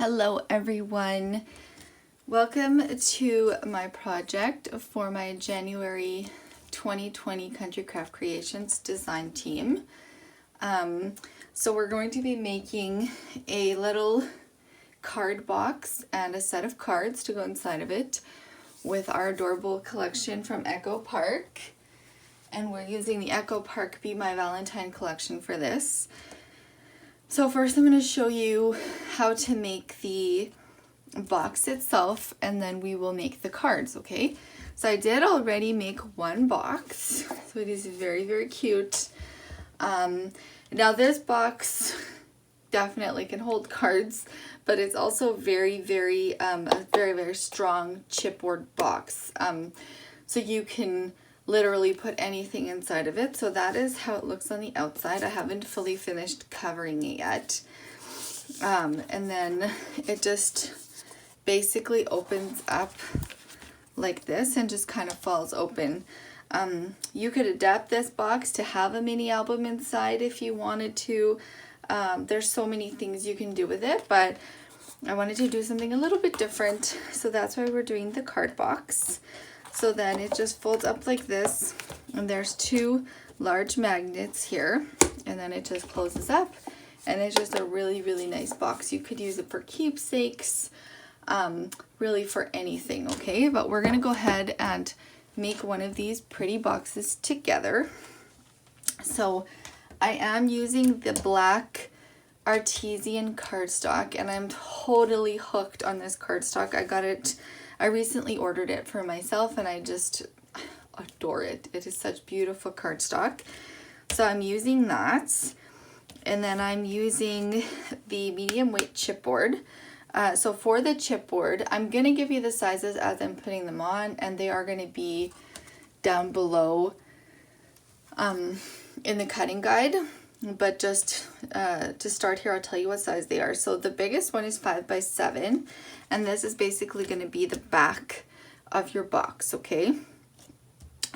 Hello everyone, welcome to my project for my January 2020 Country Craft Creations design team. So we're going to be making a little card box and a set of cards to go inside of it with our adorable collection from Echo Park, and we're using the Echo Park Be My Valentine collection for this. So first I'm going to show you how to make the box itself, and then we will make the cards, okay? So I did already make one box, so it is very, very cute. Now this box definitely can hold cards, but it's also a very, very strong chipboard box. So you can literally put anything inside of it. So that is how it looks on the outside. I haven't fully finished covering it yet. And then it just basically opens up like this and just kind of falls open. You could adapt this box to have a mini album inside if you wanted to. There's so many things you can do with it, but I wanted to do something a little bit different. So that's why we're doing the card box. So then it just folds up like this, and there's two large magnets here, and then it just closes up, and it's just a really, really nice box. You could use it for keepsakes, really for anything, okay? But we're gonna go ahead and make one of these pretty boxes together. So I am using the black Artisian cardstock, and I'm totally hooked on this cardstock. I recently ordered it for myself, and I just adore it. It is such beautiful cardstock. So I'm using that, and then I'm using the medium weight chipboard. So for the chipboard, I'm going to give you the sizes as I'm putting them on, and they are going to be down below in the cutting guide. But just to start here, I'll tell you what size they are. So the biggest one is 5 by 7, and this is basically going to be the back of your box, okay?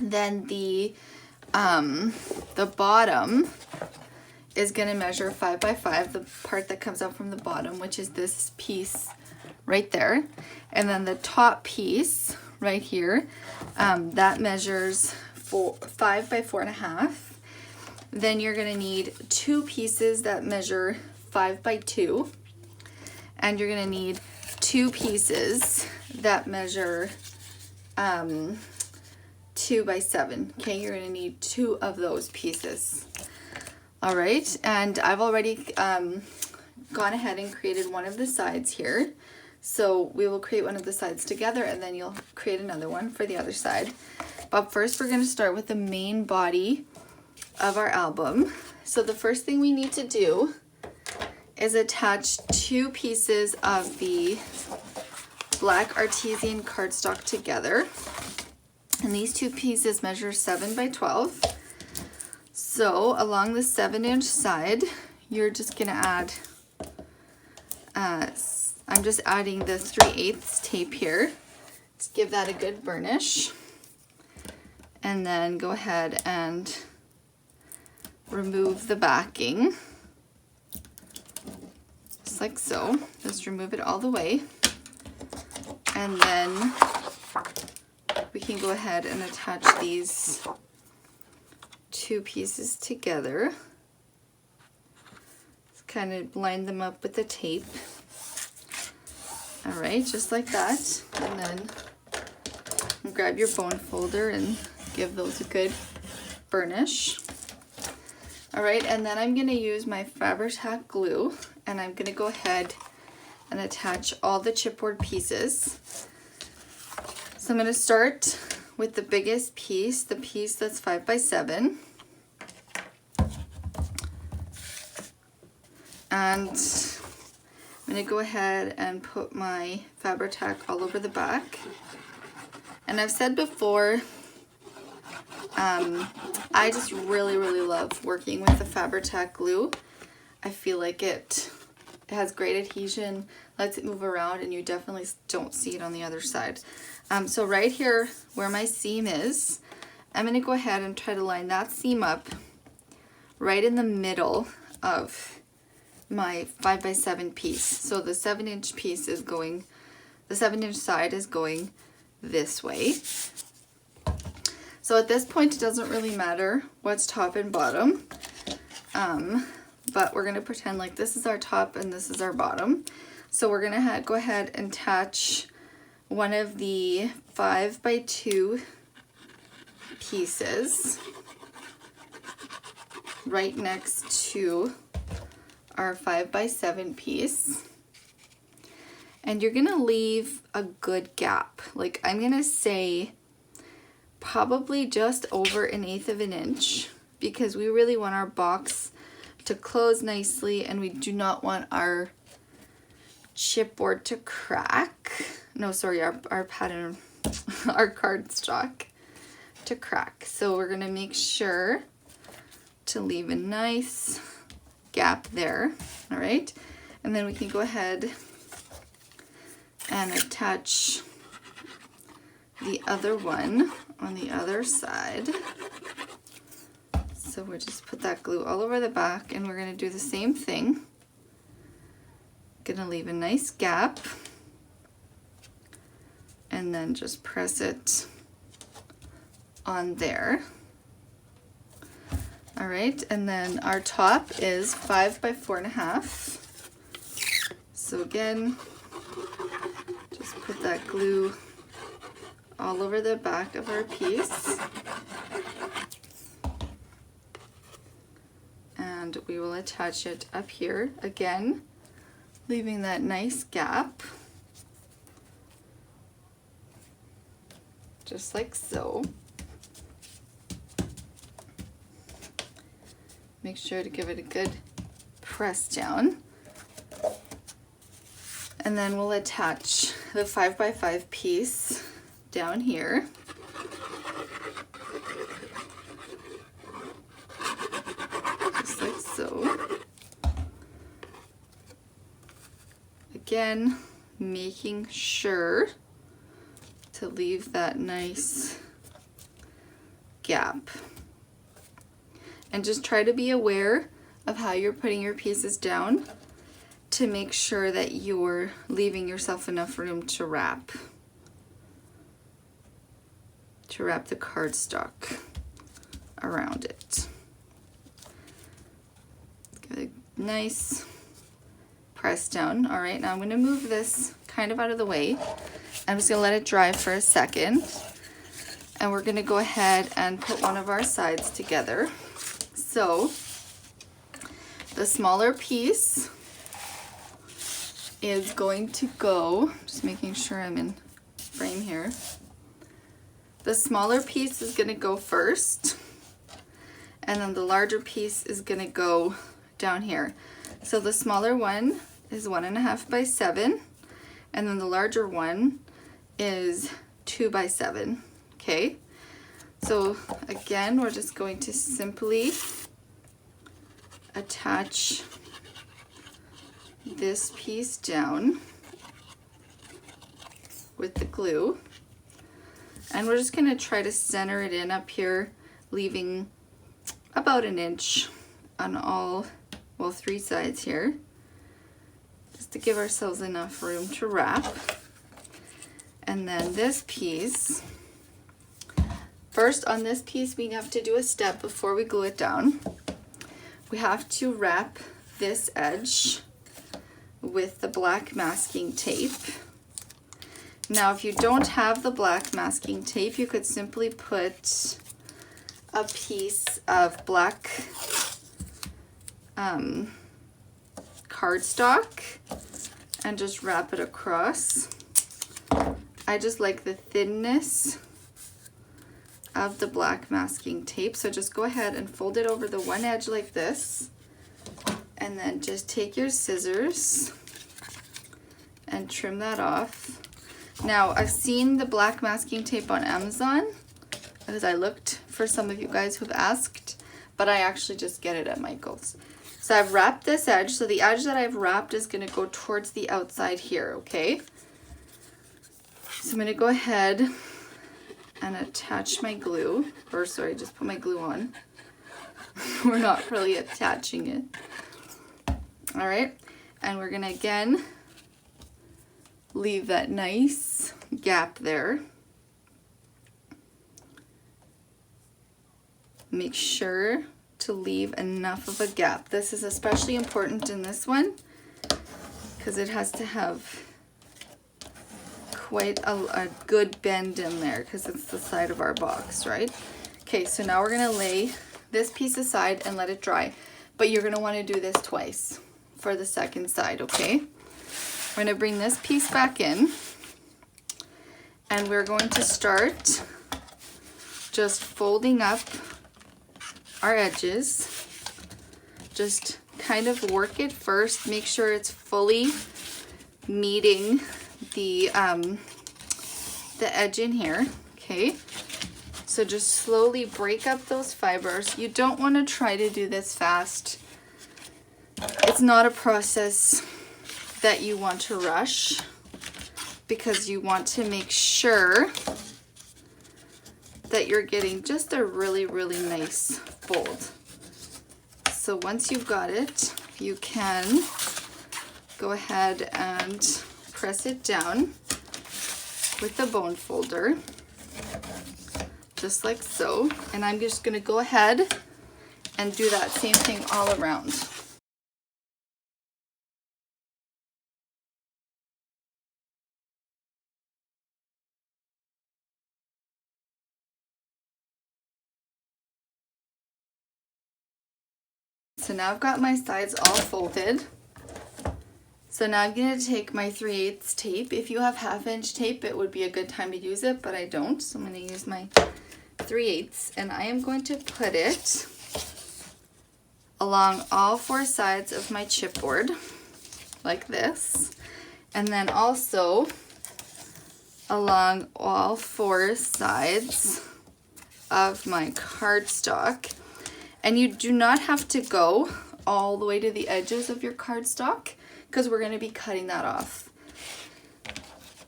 Then the bottom is going to measure 5 by 5, the part that comes out from the bottom, which is this piece right there. And then the top piece right here, that measures 5 by 4.5. Then you're going to need two pieces that measure 5 by 2, and you're going to need two pieces that measure 2 by 7. Okay, you're going to need two of those pieces. All right, and I've already gone ahead and created one of the sides here. So we will create one of the sides together, and then you'll create another one for the other side. But first we're going to start with the main body of our album. So the first thing we need to do is attach two pieces of the black Artisian cardstock together, and these two pieces measure 7 by 12. So along the 7-inch side, you're just gonna add I'm just adding the 3/8 tape here to give that a good burnish, and then go ahead and remove the backing, just like so. Just remove it all the way, and then we can go ahead and attach these two pieces together. Just kind of line them up with the tape. All right, just like that. And then grab your bone folder and give those a good burnish. All right, and then I'm going to use my Fabri-Tac glue, and I'm going to go ahead and attach all the chipboard pieces. So I'm going to start with the biggest piece, the piece that's 5 by 7. And I'm going to go ahead and put my Fabri-Tac all over the back. And I've said before, I just really, really love working with the Fabri-Tac glue. I feel like it has great adhesion, lets it move around, and you definitely don't see it on the other side. So right here where my seam is, I'm going to go ahead and try to line that seam up right in the middle of my 5x7 piece. So the 7-inch piece is going, the 7-inch side is going this way. So at this point, it doesn't really matter what's top and bottom, but we're gonna pretend like this is our top and this is our bottom. So we're gonna go ahead and attach one of the 5x2 pieces right next to our 5x7 piece. And you're gonna leave a good gap. Like I'm gonna say probably just over 1/8 of an inch, because we really want our box to close nicely and we do not want our chipboard to crack. No, sorry, our pattern, our cardstock to crack. So we're gonna make sure to leave a nice gap there, all right? And then we can go ahead and attach the other one on the other side. So we'll just put that glue all over the back, and we're gonna do the same thing. Gonna leave a nice gap and then just press it on there. All right, and then our top is 5 by 4.5. So again, just put that glue all over the back of our piece. And we will attach it up here again, leaving that nice gap, just like so. Make sure to give it a good press down. And then we'll attach the 5x5 piece down here. Just like so. Again, making sure to leave that nice gap. And just try to be aware of how you're putting your pieces down to make sure that you're leaving yourself enough room to wrap the cardstock around it. Give it a nice press down. All right, now I'm gonna move this kind of out of the way. I'm just gonna let it dry for a second. And we're gonna go ahead and put one of our sides together. So the smaller piece is going to go, just making sure I'm in frame here. The smaller piece is gonna go first, and then the larger piece is gonna go down here. So the smaller one is 1.5 by 7, and then the larger one is 2 by 7, okay? So again, we're just going to simply attach this piece down with the glue, and we're just going to try to center it in up here, leaving about 1 inch on all, well, 3 sides here, just to give ourselves enough room to wrap. And then this piece, first on this piece we have to do a step before we glue it down. We have to wrap this edge with the black masking tape. Now if you don't have the black masking tape, you could simply put a piece of black cardstock and just wrap it across. I just like the thinness of the black masking tape, so just go ahead and fold it over the one edge like this, and then just take your scissors and trim that off. Now I've seen the black masking tape on Amazon because I looked for some of you guys who've asked, but I actually just get it at Michael's. So I've wrapped this edge, so the edge that I've wrapped is going to go towards the outside here, okay? So I'm going to go ahead and attach my glue, or sorry, just put my glue on. We're not really attaching it. All right, and we're gonna again leave that nice gap there. Make sure to leave enough of a gap. This is especially important in this one because it has to have quite a good bend in there because it's the side of our box, right? Okay, so now we're gonna lay this piece aside and let it dry, but you're gonna wanna do this twice for the second side, okay? We're gonna bring this piece back in and we're going to start just folding up our edges. Just kind of work it first, make sure it's fully meeting the edge in here, okay? So just slowly break up those fibers. You don't want to try to do this fast. It's not a process that you want to rush because you want to make sure that you're getting just a really, really nice fold. So once you've got it, you can go ahead and press it down with the bone folder, just like so. And I'm just gonna go ahead and do that same thing all around. So now I've got my sides all folded. So now I'm going to take my 3/8 tape. If you have 1/2" tape, it would be a good time to use it, but I don't. So I'm going to use my 3/8 and I am going to put it along all 4 sides of my chipboard like this. And then also along all 4 sides of my cardstock. And you do not have to go all the way to the edges of your cardstock because we're going to be cutting that off.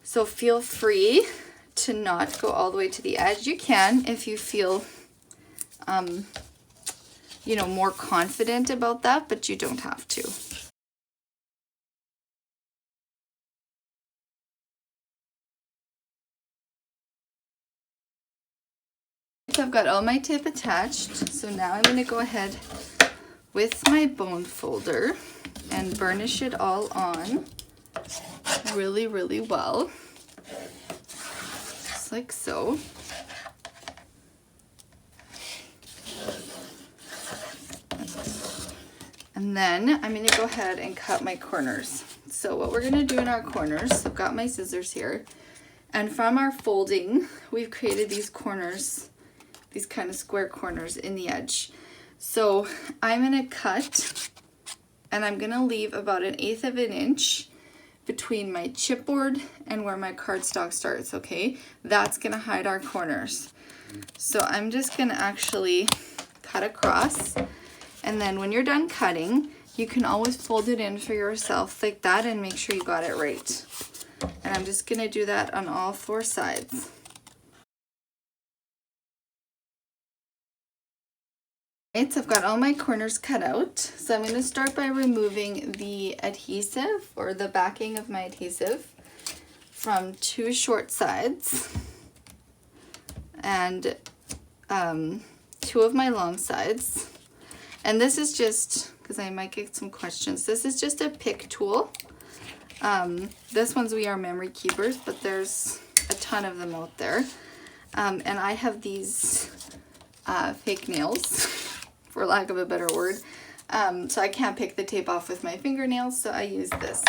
So feel free to not go all the way to the edge. You can if you feel, you know, more confident about that, but you don't have to. So I've got all my tape attached. So now I'm going to go ahead with my bone folder and burnish it all on really, really well. Just like so. And then I'm going to go ahead and cut my corners. So what we're going to do in our corners, I've got my scissors here. And from our folding, we've created these corners, these kind of square corners in the edge. So I'm going to cut and I'm going to leave about 1/8 of an inch between my chipboard and where my cardstock starts, okay? That's going to hide our corners. So I'm just going to actually cut across, and then when you're done cutting, you can always fold it in for yourself like that and make sure you got it right. And I'm just going to do that on all 4 sides. Right, so I've got all my corners cut out. So I'm going to start by removing the adhesive or the backing of my adhesive from 2 short sides and 2 of my long sides. And this is just, because I might get some questions, this is just a pick tool. This one's We Are Memory Keepers, but there's a ton of them out there. And I have these fake nails, for lack of a better word. So I can't pick the tape off with my fingernails, so I use this.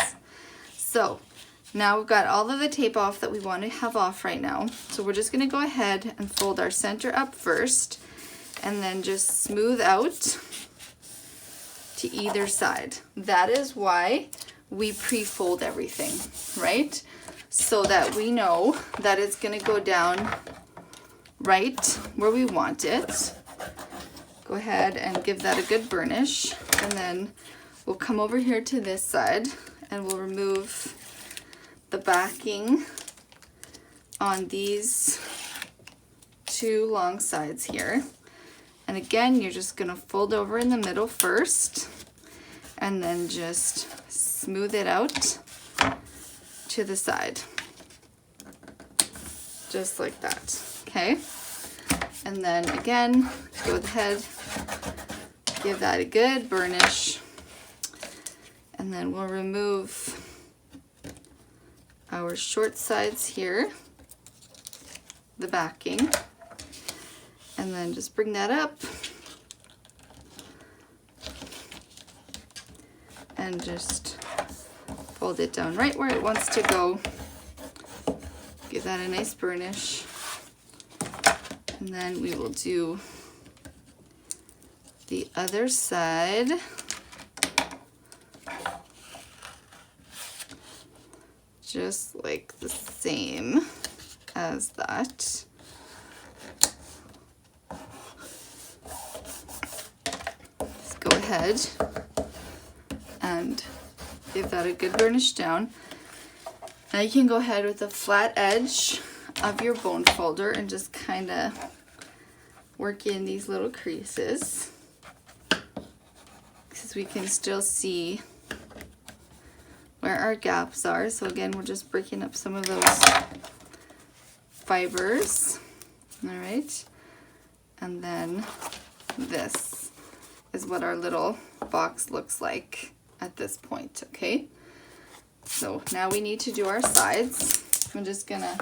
So now we've got all of the tape off that we want to have off right now. So we're just going to go ahead and fold our center up first and then just smooth out to either side. That is why we pre-fold everything, right? So that we know that it's going to go down right where we want it. Go ahead and give that a good burnish, and then we'll come over here to this side and we'll remove the backing on these 2 long sides here. And again, you're just going to fold over in the middle first and then just smooth it out to the side. Just like that, okay? And then again, go ahead, give that a good burnish. And then we'll remove our short sides here, the backing, and then just bring that up and just fold it down right where it wants to go. Give that a nice burnish. And then we will do the other side. Just like the same as that. Let's go ahead and give that a good burnish down. Now you can go ahead with the flat edge of your bone folder and just kind of work in these little creases, because we can still see where our gaps are. So again, we're just breaking up some of those fibers. All right, and then this is what our little box looks like at this point. Okay, so now we need to do our sides. I'm just gonna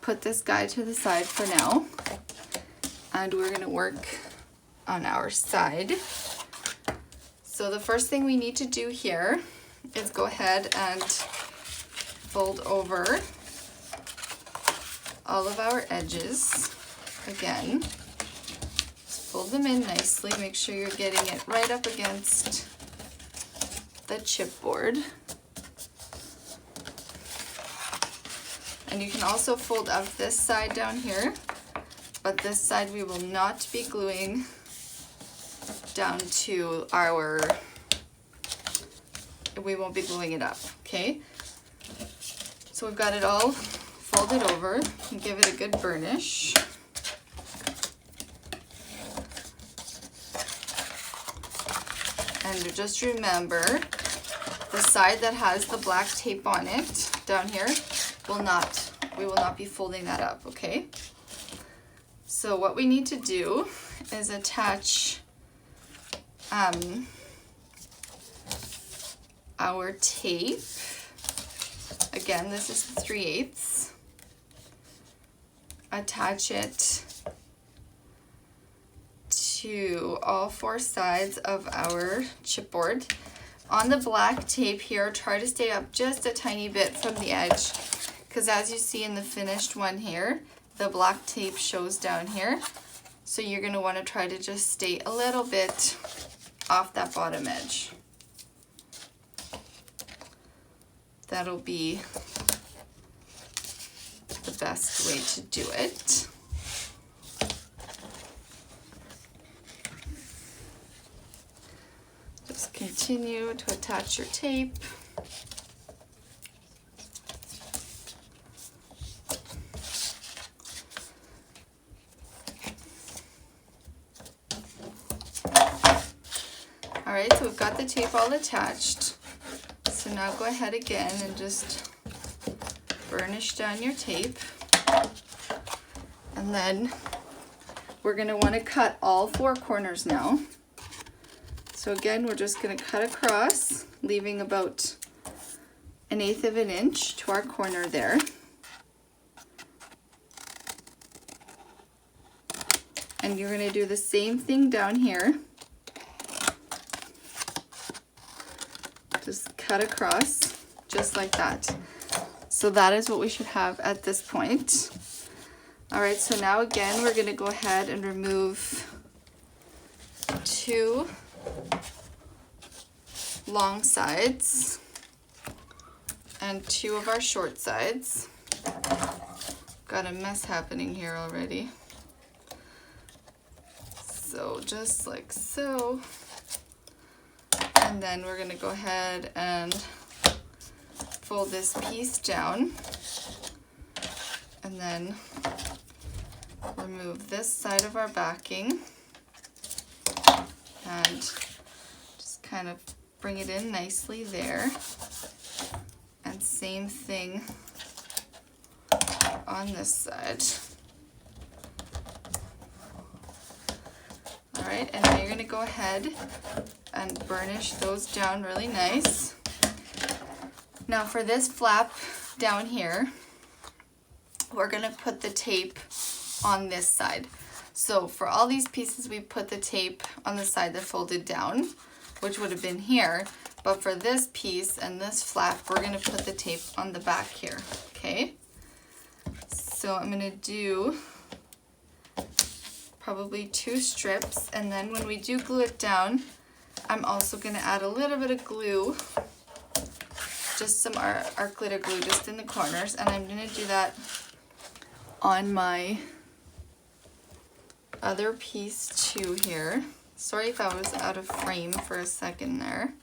put this guy to the side for now, and we're gonna work on our side. So the first thing we need to do here is go ahead and fold over all of our edges. Again, just fold them in nicely. Make sure you're getting it right up against the chipboard. And you can also fold up this side down here, but this side we will not be gluing down to our, we won't be gluing it up, okay? So we've got it all folded over, and give it a good burnish. And just remember, the side that has the black tape on it down here we will not be folding that up, okay? So what we need to do is attach our tape. Again, this is 3/8. Attach it to all four sides of our chipboard. On the black tape here, try to stay up just a tiny bit from the edge, because as you see in the finished one here, the black tape shows down here. So you're going to want to try to just stay a little bit off that bottom edge. That'll be the best way to do it. Just continue to attach your tape. All right, so we've got the tape all attached. So now go ahead again and just burnish down your tape. And then we're going to want to cut all four corners now. So again, we're just going to cut across, leaving about 1/8 of an inch to our corner there. And you're going to do the same thing down here. Just cut across, just like that. So that is what we should have at this point. All right, so now again, we're going to go ahead and remove 2 long sides and 2 of our short sides. Got a mess happening here already. So just like so. And then we're going to go ahead and fold this piece down, and then remove this side of our backing and just kind of bring it in nicely there. And same thing on this side. All right, and now you're gonna go ahead and burnish those down really nice. Now for this flap down here, we're gonna put the tape on this side. So for all these pieces, we put the tape on the side that folded down, which would have been here. But for this piece and this flap, we're gonna put the tape on the back here, okay? So I'm gonna do probably 2 strips, and then when we do glue it down, I'm also gonna add a little bit of glue, just some art glitter glue just in the corners, and I'm gonna do that on my other piece too here. Sorry if I was out of frame for a second there.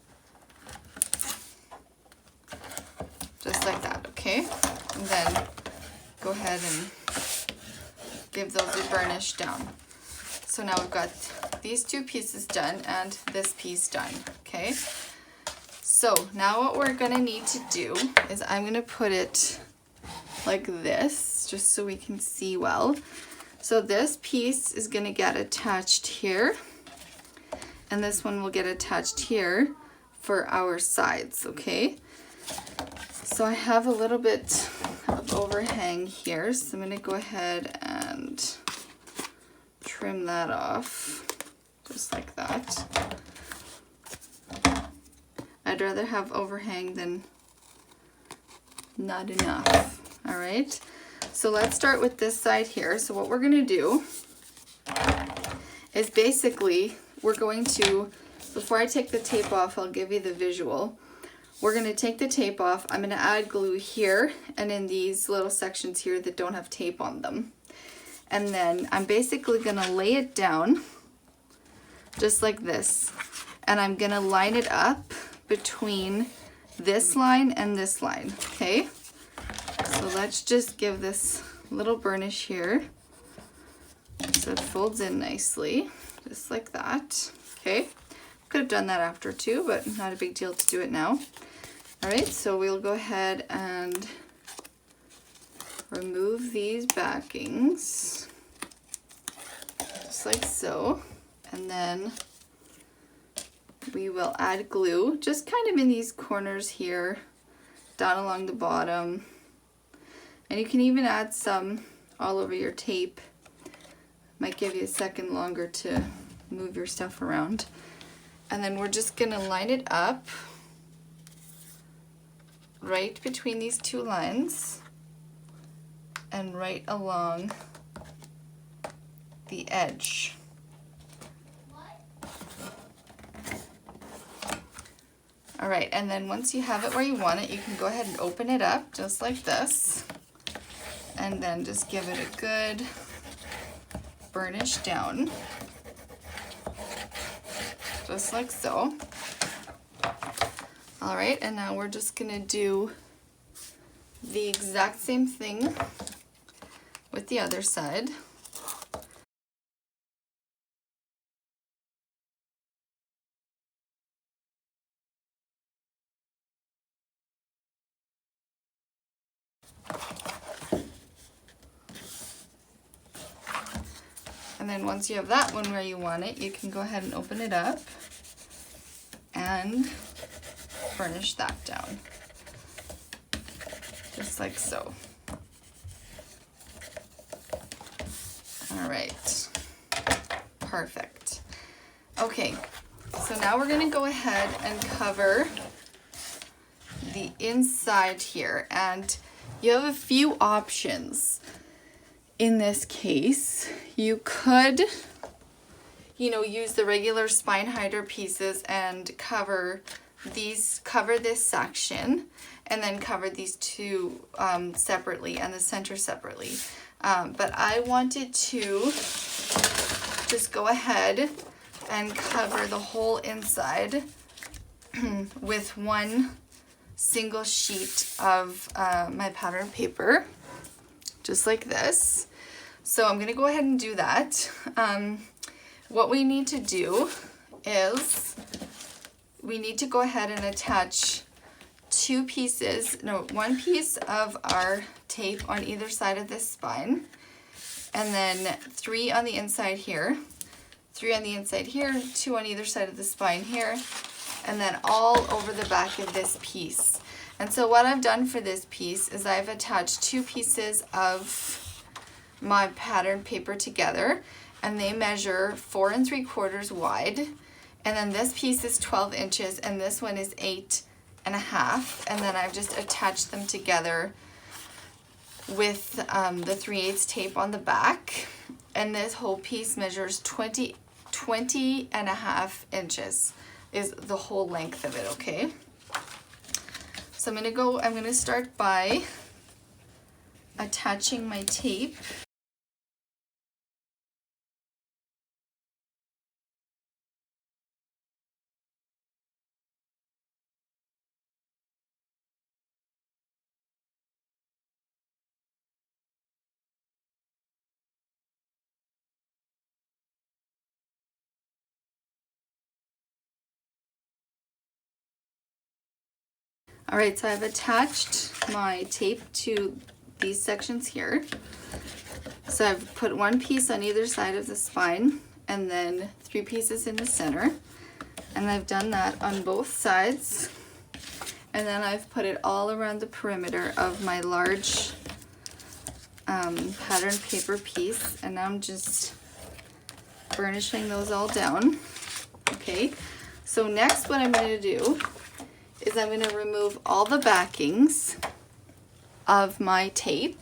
Just like that, okay? And then go ahead and give those a burnish down. So now we've got these 2 pieces done and this piece done, okay? So now what we're gonna need to do is I'm gonna put it like this, just so we can see well. So this piece is gonna get attached here, and this one will get attached here for our sides, okay? So I have a little bit of overhang here, so I'm gonna go ahead and trim that off, just like that. I'd rather have overhang than not enough, all right? So let's start with this side here. So what we're gonna do is basically, we're going to, before I take the tape off, I'll give you the visual. We're gonna take the tape off. I'm gonna add glue here and in these little sections here that don't have tape on them. And then I'm basically gonna lay it down just like this. And I'm gonna line it up between this line and this line, okay? So let's just give this little burnish here so it folds in nicely, just like that, okay? Could have done that after too, but not a big deal to do it now. All right, so we'll go ahead and remove these backings, just like so, and then we will add glue, just kind of in these corners here, down along the bottom, and you can even add some all over your tape. Might give you a second longer to move your stuff around. And then we're just gonna line it up right between these 2 lines and right along the edge. All right, and then once you have it where you want it, you can go ahead and open it up just like this, and then just give it a good burnish down, just like so. All right, and now we're just gonna do the exact same thing with the other side. And then once you have that one where you want it, you can go ahead and open it up and burnish that down, just like so. All right, perfect. Okay, so now we're gonna go ahead and cover the inside here, and you have a few options. In this case, you could, use the regular spine hider pieces and cover this section, and then cover these 2 separately and the center separately. But I wanted to just go ahead and cover the whole inside with 1 single sheet of my pattern paper, just like this. So I'm gonna go ahead and do that. What we need to do is we need to go ahead and attach one piece of our tape on either side of this spine, and then 3 on the inside here, 3 on the inside here, 2 on either side of the spine here, and then all over the back of this piece. And so what I've done for this piece is I've attached 2 pieces of my pattern paper together, and they measure 4 3/4 wide, and then this piece is 12 inches and this one is 8 1/2, and then I've just attached them together with the 3/8 tape on the back, and this whole piece measures 20 1/2 inches is the whole length of it. Okay, so I'm gonna start by attaching my tape. All right, so I've attached my tape to these sections here. So I've put 1 piece on either side of the spine and then 3 pieces in the center. And I've done that on both sides. And then I've put it all around the perimeter of my large pattern paper piece. And now I'm just burnishing those all down. Okay, so next what I'm going to do is I'm going to remove all the backings of my tape,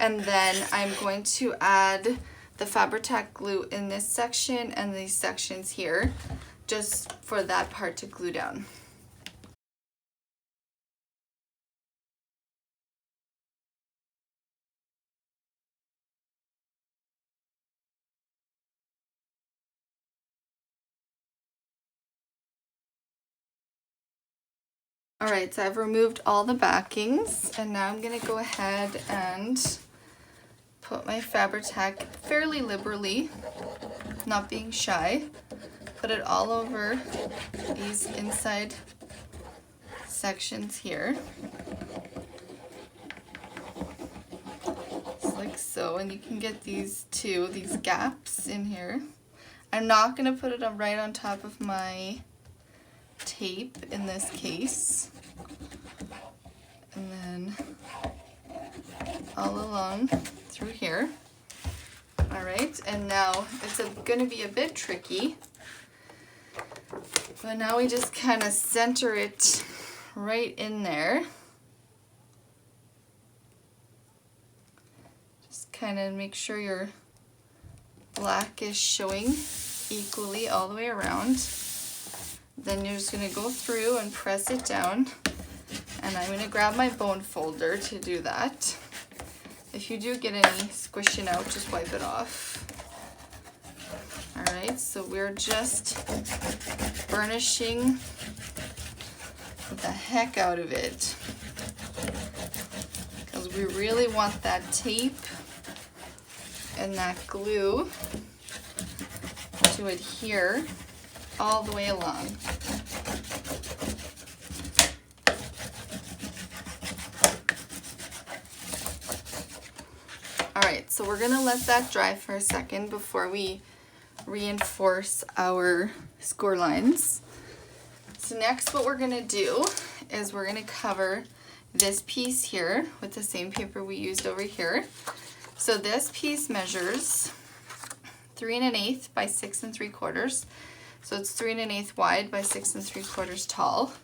and then I'm going to add the Fabri-Tac glue in this section and these sections here, just for that part to glue down. All right, so I've removed all the backings, and now I'm gonna go ahead and put my Fabri-Tac fairly liberally, not being shy. Put it all over these inside sections here. Just like so, and you can get these gaps in here. I'm not gonna put it right on top of my tape in this case, and then all along through here. All right, and now it's going to be a bit tricky, but now we just kind of center it right in there. Just kind of make sure your black is showing equally all the way around. Then you're just going to go through and press it down, and I'm going to grab my bone folder to do that. If you do get any squishing out, just wipe it off. Alright, so we're just burnishing the heck out of it, because we really want that tape and that glue to adhere all the way along. Alright, so we're going to let that dry for a second before we reinforce our score lines. So next what we're going to do is we're going to cover this piece here with the same paper we used over here. So this piece measures 3 1/8 by 6 3/4. So it's 3 1/8 wide by 6 3/4 tall.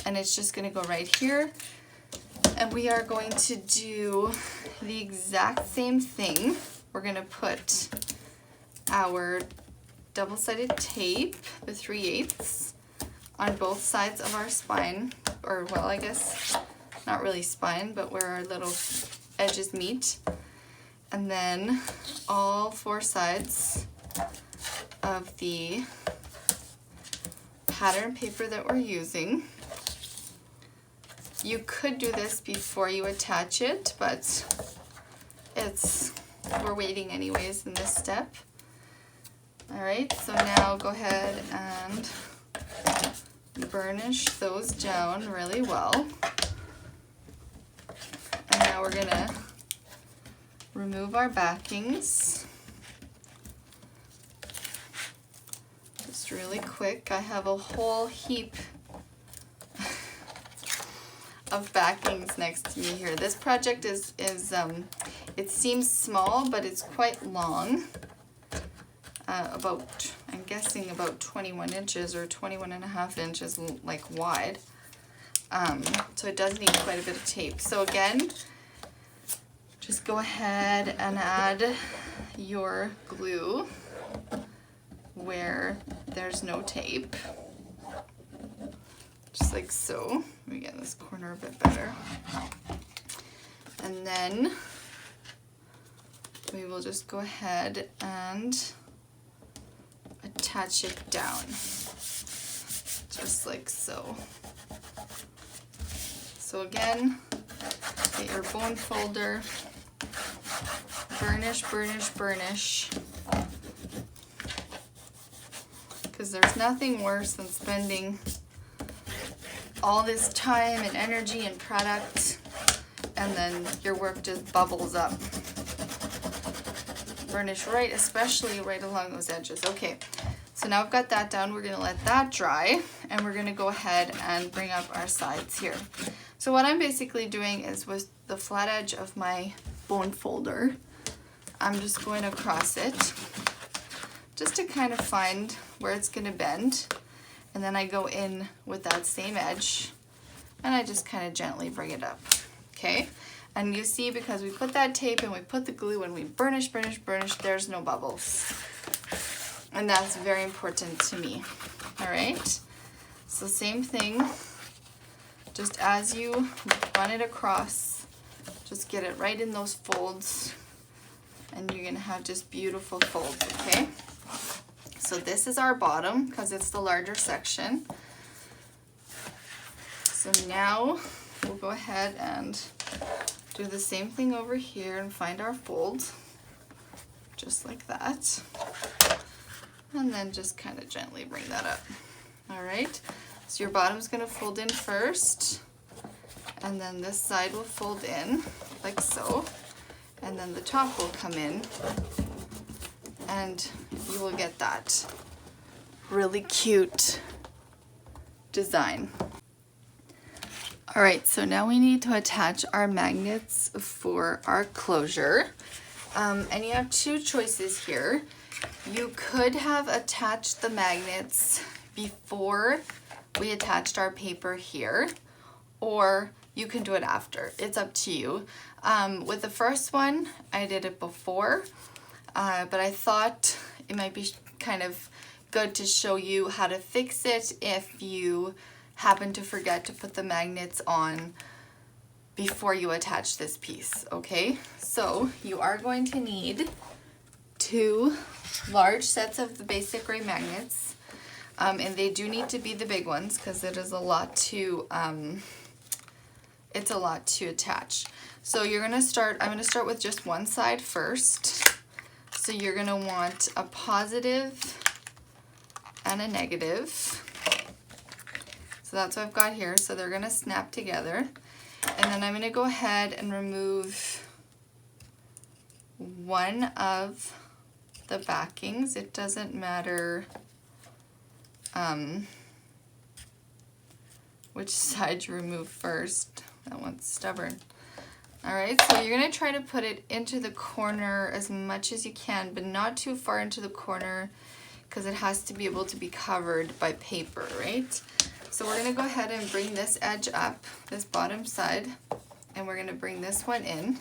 And it's just going to go right here. And we are going to do the exact same thing. We're going to put our double-sided tape, the 3/8, on both sides of our spine, or well, I guess not really spine, but where our little edges meet. And then all 4 sides of the pattern paper that we're using. You could do this before you attach it, but we're waiting anyways in this step. All right, so now go ahead and burnish those down really well. And now we're gonna remove our backings. Just really quick. I have a whole heap of backings next to me here. This project is it seems small, but it's quite long. About, I'm guessing about 21 inches or 21.5 inches like wide. So it does need quite a bit of tape. So again, just go ahead and add your glue where there's no tape. Just like so. Let me get this corner a bit better. And then we will just go ahead and attach it down. Just like so. So again, get your bone folder, burnish, burnish, burnish. Because there's nothing worse than spending all this time and energy and product and then your work just bubbles up. Burnish right, especially right along those edges. Okay, so now I've got that down. We're gonna let that dry and we're gonna go ahead and bring up our sides here. So what I'm basically doing is with the flat edge of my bone folder, I'm just going across it just to kind of find where it's gonna bend. And then I go in with that same edge and I just kind of gently bring it up, okay? And you see, because we put that tape and we put the glue and we burnish, burnish, burnish, there's no bubbles. And that's very important to me, all right? So same thing, just as you run it across, just get it right in those folds and you're gonna have just beautiful folds, okay? So this is our bottom because it's the larger section. So now we'll go ahead and do the same thing over here and find our fold, just like that. And then just kind of gently bring that up. All right, so your bottom's gonna fold in first, and then this side will fold in, like so. And then the top will come in, and you will get that really cute design. All right, so now we need to attach our magnets for our closure. And you have two choices here. You could have attached the magnets before we attached our paper here, or you can do it after. It's up to you. With the first one, I did it before, but I thought it might be kind of good to show you how to fix it if you happen to forget to put the magnets on before you attach this piece, okay? So you are going to need 2 large sets of the basic gray magnets, and they do need to be the big ones because it is a lot to it's a lot to attach. So you're gonna start, I'm gonna start with just one side first. So you're gonna want a positive and a negative. So that's what I've got here. So they're gonna snap together. And then I'm gonna go ahead and remove one of the backings. It doesn't matter which side you remove first. That one's stubborn. All right, so you're gonna try to put it into the corner as much as you can, but not too far into the corner because it has to be able to be covered by paper, right? So we're gonna go ahead and bring this edge up, this bottom side, and we're gonna bring this one in.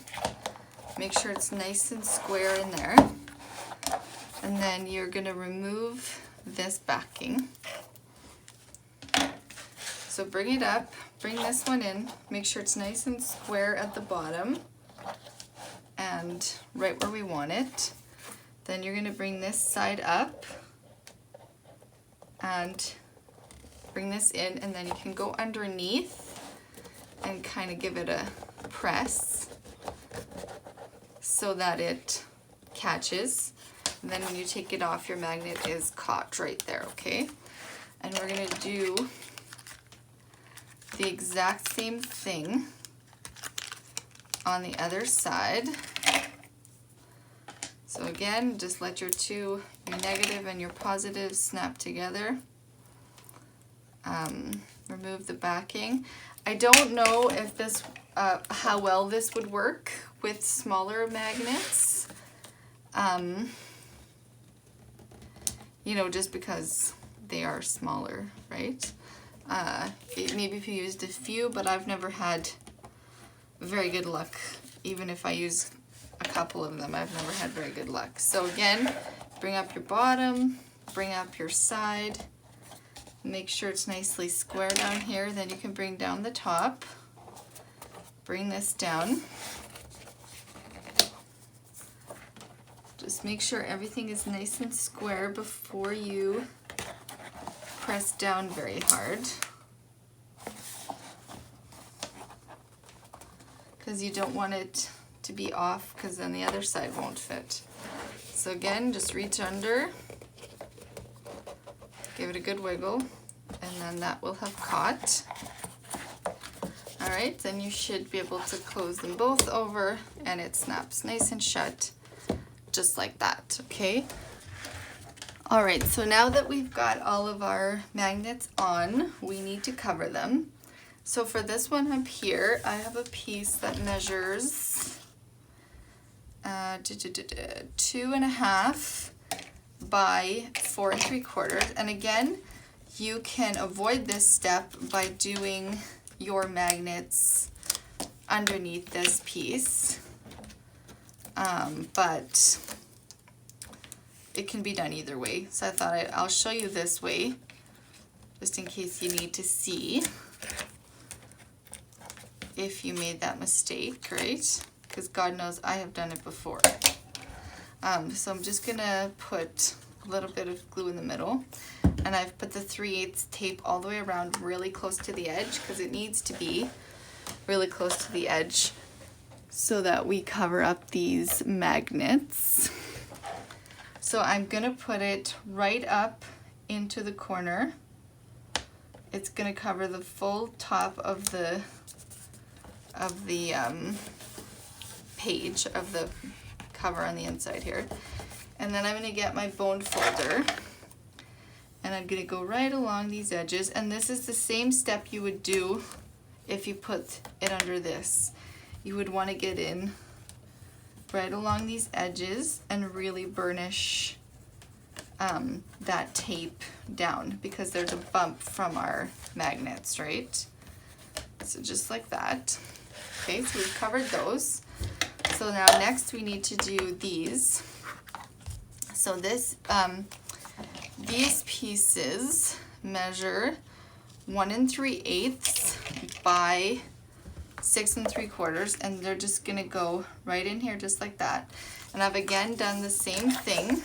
Make sure it's nice and square in there. And then you're gonna remove this backing. So bring it up, bring this one in, make sure it's nice and square at the bottom and right where we want it. Then you're gonna bring this side up and bring this in, and then you can go underneath and kind of give it a press so that it catches. And then when you take it off, your magnet is caught right there, okay? And we're gonna do the exact same thing on the other side. So again, just let your negative and your positive snap together. Remove the backing. I don't know if this, how well this would work with smaller magnets. You know, just because they are smaller, right? Maybe if you used a few, but I've never had very good luck. Even if I use a couple of them, I've never had very good luck. So again, bring up your bottom, bring up your side, make sure it's nicely square down here. Then you can bring down the top, bring this down. Just make sure everything is nice and square before you press down very hard, because you don't want it to be off, because then the other side won't fit. So again, just reach under, give it a good wiggle, and then that will have caught. All right, then you should be able to close them both over and it snaps nice and shut, just like that, okay? All right, so now that we've got all of our magnets on, we need to cover them. So for this one up here, I have a piece that measures 2.5 by 4 3/4. And again, you can avoid this step by doing your magnets underneath this piece. But it can be done either way. So I thought I'll show you this way, just in case you need to see if you made that mistake, right? Because God knows I have done it before. So I'm just gonna put a little bit of glue in the middle, and I've put the 3/8 tape all the way around really close to the edge, because it needs to be really close to the edge so that we cover up these magnets. So I'm gonna put it right up into the corner. It's gonna cover the full top of the page of the cover on the inside here. And then I'm gonna get my bone folder, and I'm gonna go right along these edges. And this is the same step you would do if you put it under this. You would want to get in right along these edges and really burnish that tape down, because there's a bump from our magnets, right? So just like that. Okay, so we've covered those. So now next we need to do these. So this, these pieces measure 1 3/8 by 6 3/4, and they're just gonna go right in here just like that. And I've again done the same thing.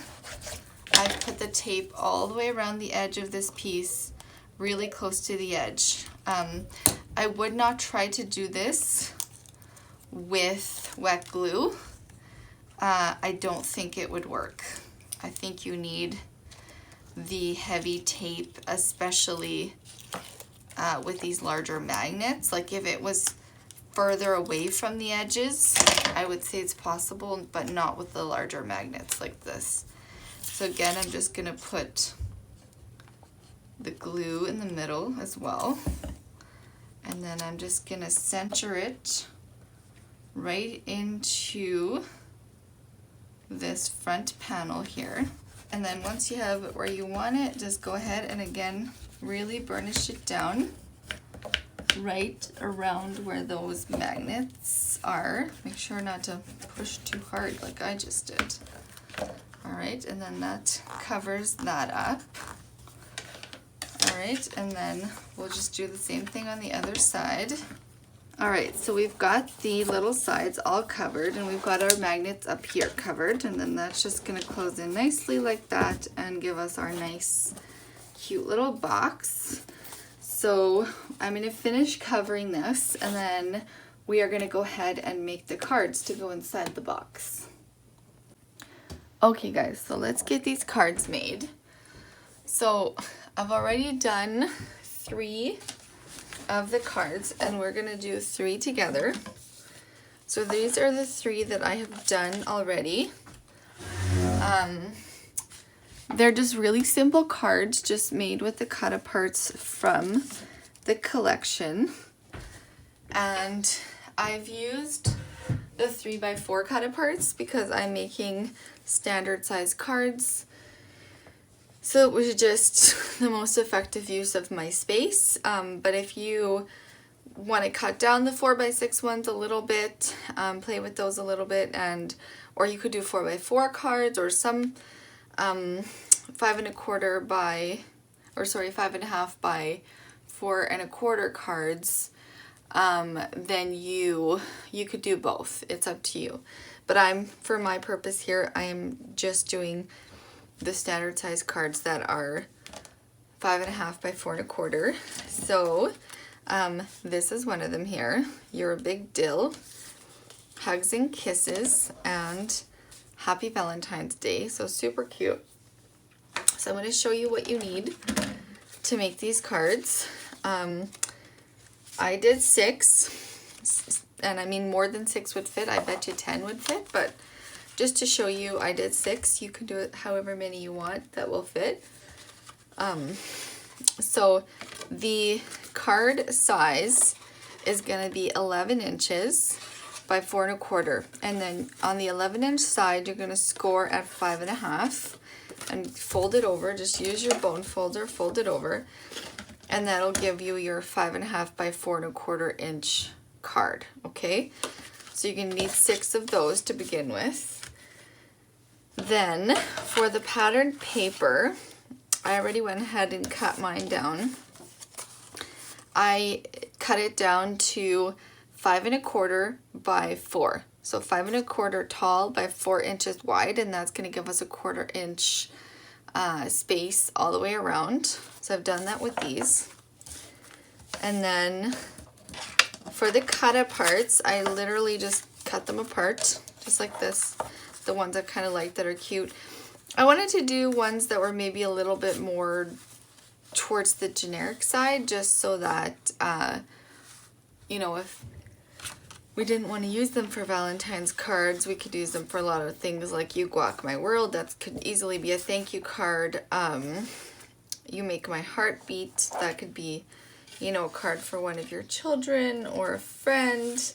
I've put the tape all the way around the edge of this piece, really close to the edge. I would not try to do this with wet glue. I don't think it would work. I think you need the heavy tape, especially with these larger magnets. Like if it was further away from the edges, I would say it's possible, but not with the larger magnets like this. So again, I'm just gonna put the glue in the middle as well. And then I'm just gonna center it right into this front panel here. And then once you have it where you want it, just go ahead and again, really burnish it down right around where those magnets are. Make sure not to push too hard like I just did. All right, and then that covers that up. All right, and then we'll just do the same thing on the other side. All right, so we've got the little sides all covered, and we've got our magnets up here covered, and then that's just gonna close in nicely like that and give us our nice, cute little box. So I'm gonna finish covering this, and then we are gonna go ahead and make the cards to go inside the box. Okay guys, so let's get these cards made. So I've already done 3 of the cards, and we're gonna do 3 together. So these are the 3 that I have done already. They're just really simple cards, just made with the cut-aparts from the collection. And I've used the 3x4 cut-aparts because I'm making standard size cards. So it was just the most effective use of my space. But if you want to cut down the 4x6 ones a little bit, play with those a little bit, or you could do 4x4 cards, or some 5.25 by, or sorry, 5.5 by 4.25 cards, then you could do both. It's up to you. But for my purpose here, I am just doing the standard size cards that are 5.5 by 4.25. So this is one of them here. You're a big dill, hugs and kisses, and happy Valentine's Day. So super cute. So I'm going to show you what you need to make these cards. I did 6, and I mean more than 6 would fit. I bet you 10 would fit, but just to show you, I did 6. You can do it however many you want that will fit. So the card size is going to be 11 inches by 4.25, and then on the 11-inch side you're going to score at 5.5 and fold it over. Just use your bone folder, fold it over, and that'll give you your 5.5 by 4.25 inch card. Okay, so you're going to need 6 of those to begin with. Then for the patterned paper, I already went ahead and cut mine down. I cut it down to 5.25 by 4. So 5.25 tall by 4 inches wide, and that's going to give us a 1/4 inch space all the way around. So I've done that with these. And then for the cut aparts, I literally just cut them apart, just like this. The ones I kind of like that are cute. I wanted to do ones that were maybe a little bit more towards the generic side, just so that, you know, if we didn't want to use them for Valentine's cards, we could use them for a lot of things like You Guac My World. That could easily be a thank you card. You Make My Heart Beat. That could be, you know, a card for one of your children or a friend.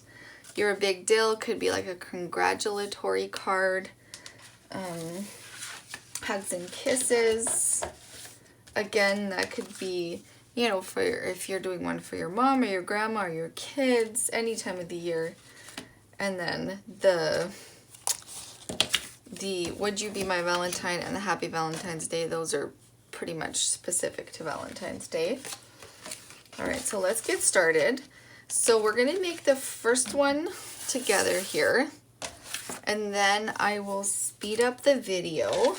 You're a Big Dill could be like a congratulatory card. Hugs and Kisses. Again, that could be, you know, for if you're doing one for your mom or your grandma or your kids, any time of the year. And then the Would You Be My Valentine and the Happy Valentine's Day, those are pretty much specific to Valentine's Day. All right, so let's get started. So we're going to make the first one together here, and then I will speed up the video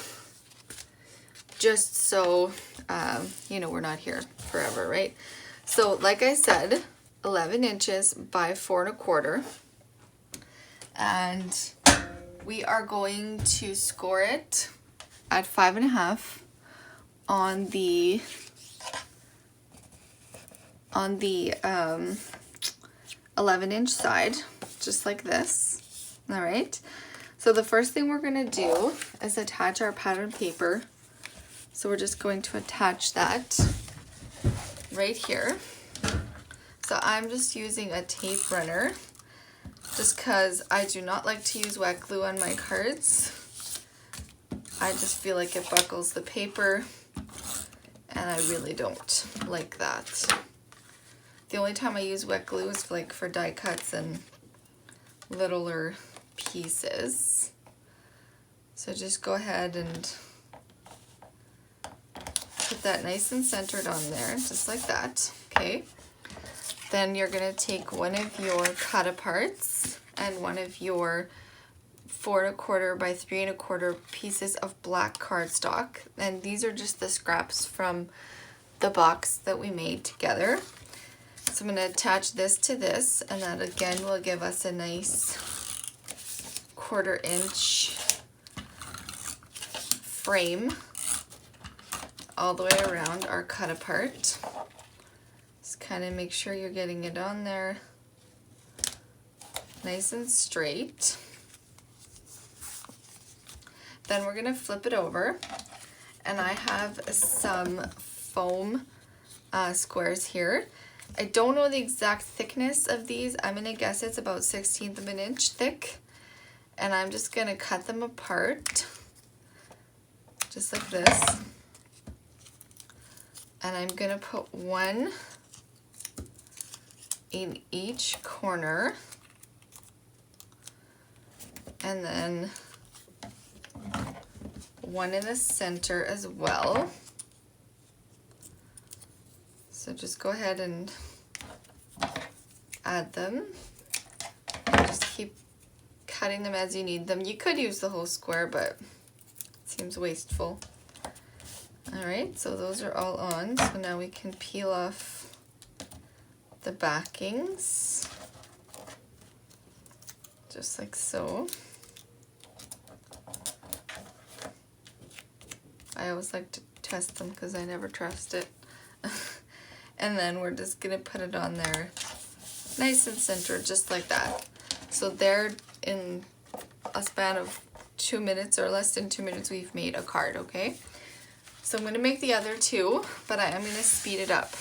just so, you know, we're not here forever, right? So like I said, 11 inches by 4.25, and we are going to score it at 5.5 on the 11-inch side, just like this. All right, so the first thing we're going to do is attach our pattern paper. So we're just going to attach that right here. So I'm just using a tape runner just because I do not like to use wet glue on my cards. I just feel like it buckles the paper, and I really don't like that. The only time I use wet glue is like for die cuts and littler pieces. So just go ahead and put that nice and centered on there, just like that. Okay. Then you're going to take one of your cut aparts and one of your 4.25 by 3.25 pieces of black cardstock. And these are just the scraps from the box that we made together. So I'm going to attach this to this, and that again will give us a nice 1/4 inch frame all the way around our cut apart. Just Just kind of make sure you're getting it on there nice and straight. Then we're gonna flip it over, and I have some foam squares here. I don't know the exact thickness of these. I'm gonna guess it's about 1/16 of an inch thick, and I'm just gonna cut them apart just like this, and I'm gonna put one in each corner, and then one in the center as well. So just go ahead and add them. Just keep cutting them as you need them. You could use the whole square, but it seems wasteful. All right, so those are all on. So now we can peel off the backings, just like so. I always like to test them because I never trust it. And then we're just gonna put it on there nice and centered, just like that. So there, in a span of 2 minutes or less than 2 minutes, we've made a card, okay? So I'm gonna make the other two, but I am gonna speed it up.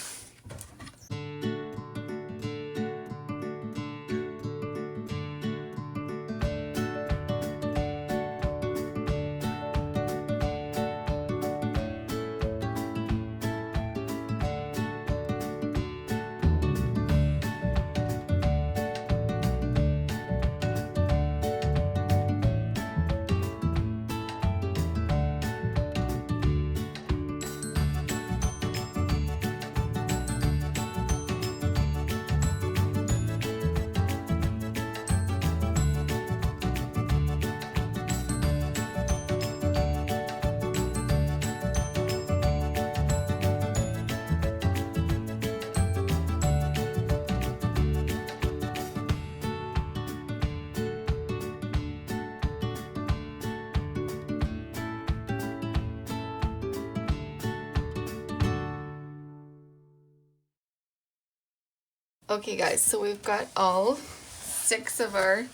Okay guys, so we've got all 6 of our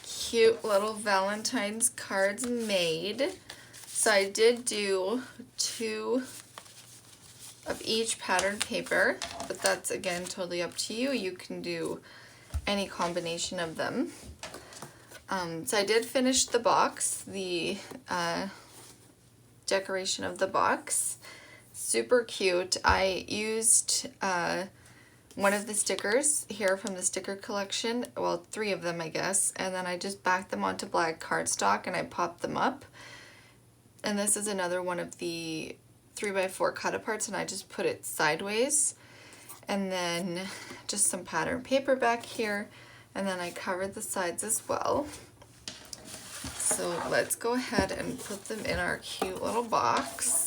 cute little Valentine's cards made. So I did do 2 of each pattern paper, but that's again totally up to you. You can do any combination of them. So I did finish the box, the decoration of the box. Super cute. I used one of the stickers here from the sticker collection, well, 3 of them I guess, and then I just backed them onto black cardstock and I popped them up. And this is another one of the 3x4 cut aparts, and I just put it sideways, and then just some pattern paper back here, and then I covered the sides as well. So let's go ahead and put them in our cute little box.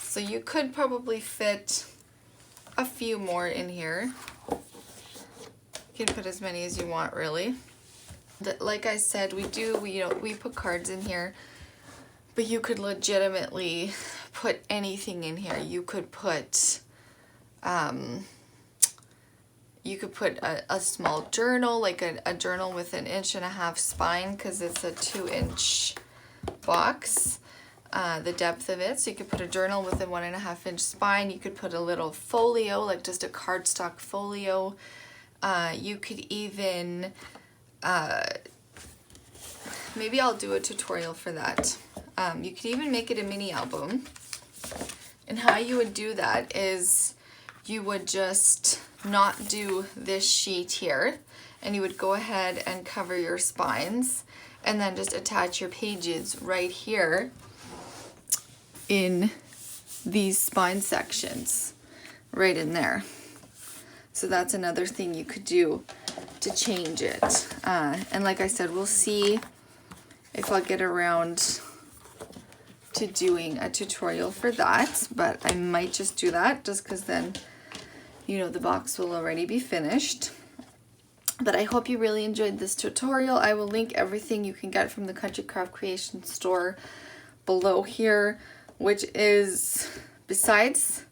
So you could probably fit a few more in here. You can put as many as you want, really. Like I said, we put cards in here, but you could legitimately put anything in here. You could put a small journal, like a journal with an 1.5 inch spine, because it's a 2-inch box. The depth of it, so you could put a journal with a 1.5 inch spine. You could put a little folio, like just a cardstock folio. You could even maybe I'll do a tutorial for that. You could even make it a mini album, and how you would do that is you would just not do this sheet here, and you would go ahead and cover your spines, and then just attach your pages right here in these spine sections, right in there. So that's another thing you could do to change it. And like I said, we'll see if I'll get around to doing a tutorial for that, but I might just do that just because then, the box will already be finished. But I hope you really enjoyed this tutorial. I will link everything you can get from the Country Craft Creation store below here, which is besides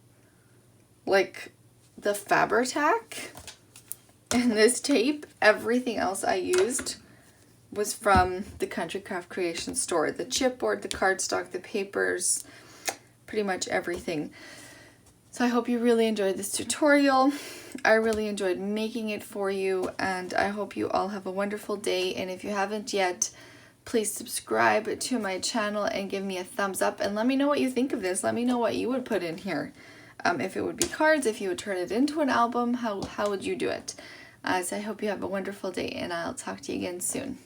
like the Fabri-Tac and this tape, everything else I used was from the Country Craft Creations store. The chipboard, the cardstock, the papers, pretty much everything. So I hope you really enjoyed this tutorial. I really enjoyed making it for you, and I hope you all have a wonderful day. And if you haven't yet, please subscribe to my channel and give me a thumbs up and let me know what you think of this. Let me know what you would put in here. If it would be cards, if you would turn it into an album, how would you do it? So I hope you have a wonderful day, and I'll talk to you again soon.